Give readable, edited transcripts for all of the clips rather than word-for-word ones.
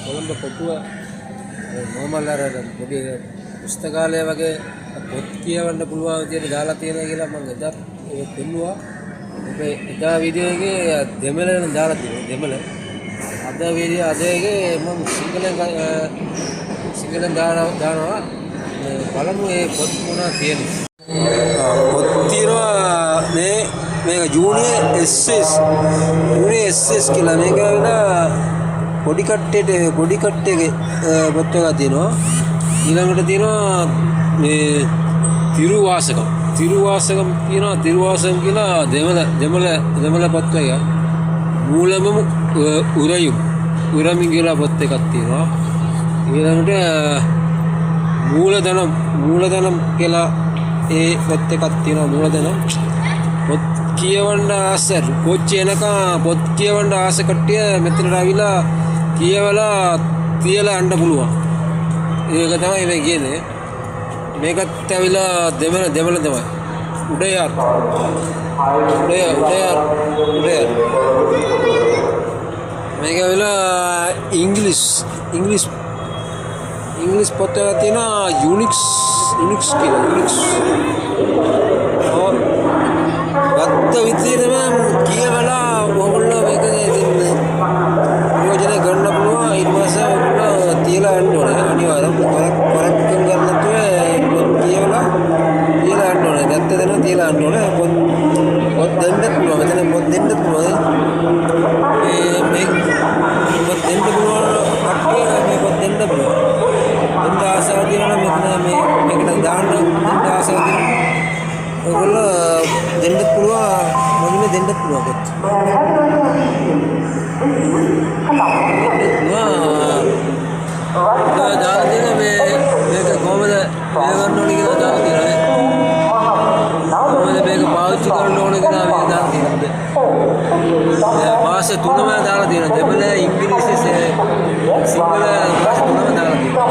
කොළඹ කොටුව normal අර පොඩි පුස්තකාලය වගේ පොත් කියවන්න පුළුවන් විදියට දාලා තියෙනවා කියලා මම එදා ඒක පෙන්නුවා. ඒක එදා වීඩියෝ එකේ දෙමළෙන් දාලා තියෙනවා. දෙමළ. අද වීඩියෝ අද එකේ මම සිංහලෙන් දානවා. බලමු මේ පොත් මොනවා තියෙන්නේ. පොත් තියෙනවා මේක ජූනියර් SS කියලා මේක වෙලා පොඩි කට්ටේගේ පොත් එකක් තියෙනවා. ඊළඟට තියෙනවා මේ තිරුවාසකම් තියෙනවා. තිරුවාසකම් කියලා දෙමළ පොත් එකක්. මූලම උරමින් කියලා පොත් එකක් තියෙනවා. ඊළඟට මූලධනම් කියලා ඒ පොත් එකක් තියෙනවා. මූලධනම් පොත් කියවන්න ආස කොච්චි එනකම් පොත් කියවන්න ආස කට්ටිය මෙතනට ආවිලා කියවලා තියලා යන්න පුළුවන්. ඒක තමයි මේ කියන්නේ. මේකත් ඇවිලා දෙමළ තමයි. උඩයාර් මේක ඇවිලා ඉංග්‍රීසි පොත් එකක් තියෙනවා. යුනික්ස් කියලා ගත්ත විදිහටම කියවලා ඔයගොල්ලෝ මේක දෙන්නේ ප්‍රයෝජන ගන්න පුළුවන්. ඊට පස්සේ ඔයගොල්ලෝ තියලා යන්න ඕනේ. අනිවාර්යයෙන් කරක්කම් ගන්න නැතුව කියවලා යන්න ඕනේ. ගත්ත දෙන තියලා යන්න ඕනේ. පොත් දෙන්නත් පුළුවන්. මෙතන පොත් දෙන්නත් පුළුවන්. මේ පොත් දෙන්න පුළුවන් කට්ටිය මේ පොත් දෙන්න පුළුවන්. දෙන්න ආසාව දිනන මෙතන මේකට දාන්න දෙන්න ආසාව දිනන ඔයගොල්ලෝ දෙන්නත් පුළුවන්. මොනින් දෙන්නත් පුළුවන් පොත්. දාලා දෙන මේක කොහමද මේ ගන්න ඕනේ කියලා දාලා තියෙනවා. කොහමද මේක පාවිච්චි කරන්න ඕනේ කියලා මේ දාලා තියෙනවා. භාෂා තුනම දාලා තියෙනවා. දෙමළ, ඉංග්‍රීසි, සිංහල භාෂා තුනම දාලා තියෙනවා.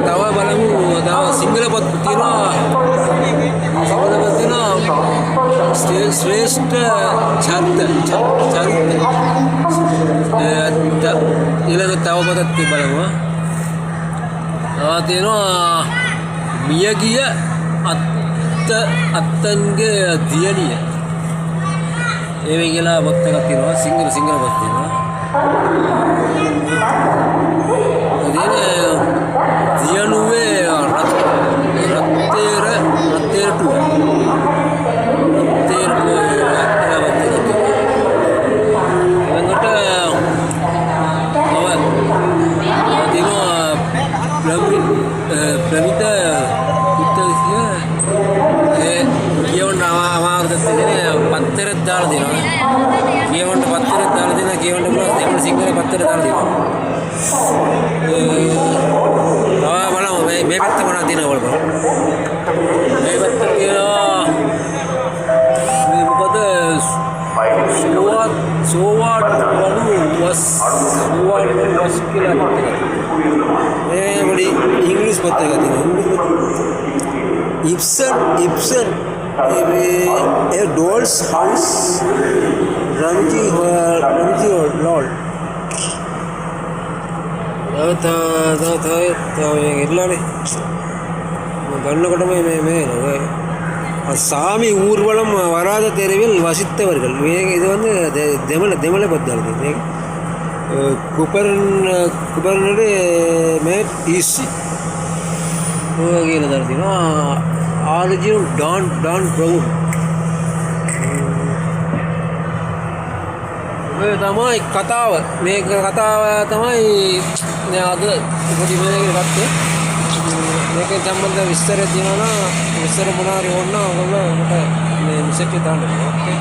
තව බලමු. තව සිංහල පොත් තියෙනවා. ශ්‍රේෂ්ඨ චරිත ඊළඟ තව පොතක් බලමු. තියෙනවා මියගිය අත්තන්ගේ දියණිය. ඒ වගේ පොත් එකක් තියෙනවා. සිංහල පොත් තියෙනවා. දියණුවේ රත්තේරටුව ප්‍රමිත පුත්තසිය කියවන්න අමාරුද පත්තරයක් දාලා දෙනවා. කියවන්න පත්තරයක් දාලා දෙනවා. කියවන්න පුළුවන් දෙමළ සිංහල පත්තරයක් දාලා දෙනවා. බලමු මේ පැත්ත මොනවද තියෙනවද බලමු. මේ පැත්ත තියෙනවා මේ මොකද සෝවාට් වස් කියලා පොත් එකක්. මේ වලි ඉංග්‍රීසි පොත් එකක් තියෙනවා. ඉබ්සන් ඒ ඩෝල්ස් හවුස් රම්ජි ලෝල් ඉරලානේ ගන්නකොටම මේ சாமி ஊர்வலம் வராத தெருவில் வசித்தவர்கள். இது வந்து දෙමළ පොත්වල තියෙන. කුපර්නඩේ මේට් ඊසි ඔය කියලා දාලා තියෙනවා. ආර්ජින් ඩොන් බ්‍රවුන්. මේ තමයි කතාව. මේක කතාව තමයි අද පොඩි මේකේ ගත්තේ. මේකේ සම්බන්ධ විස්තර තියෙනවා නම් විස්තර මොනවා හරි ඕන නම් ඔයගොල්ලෝ මට මේ මෙසේජ් එක දාන්න. ඕකේ.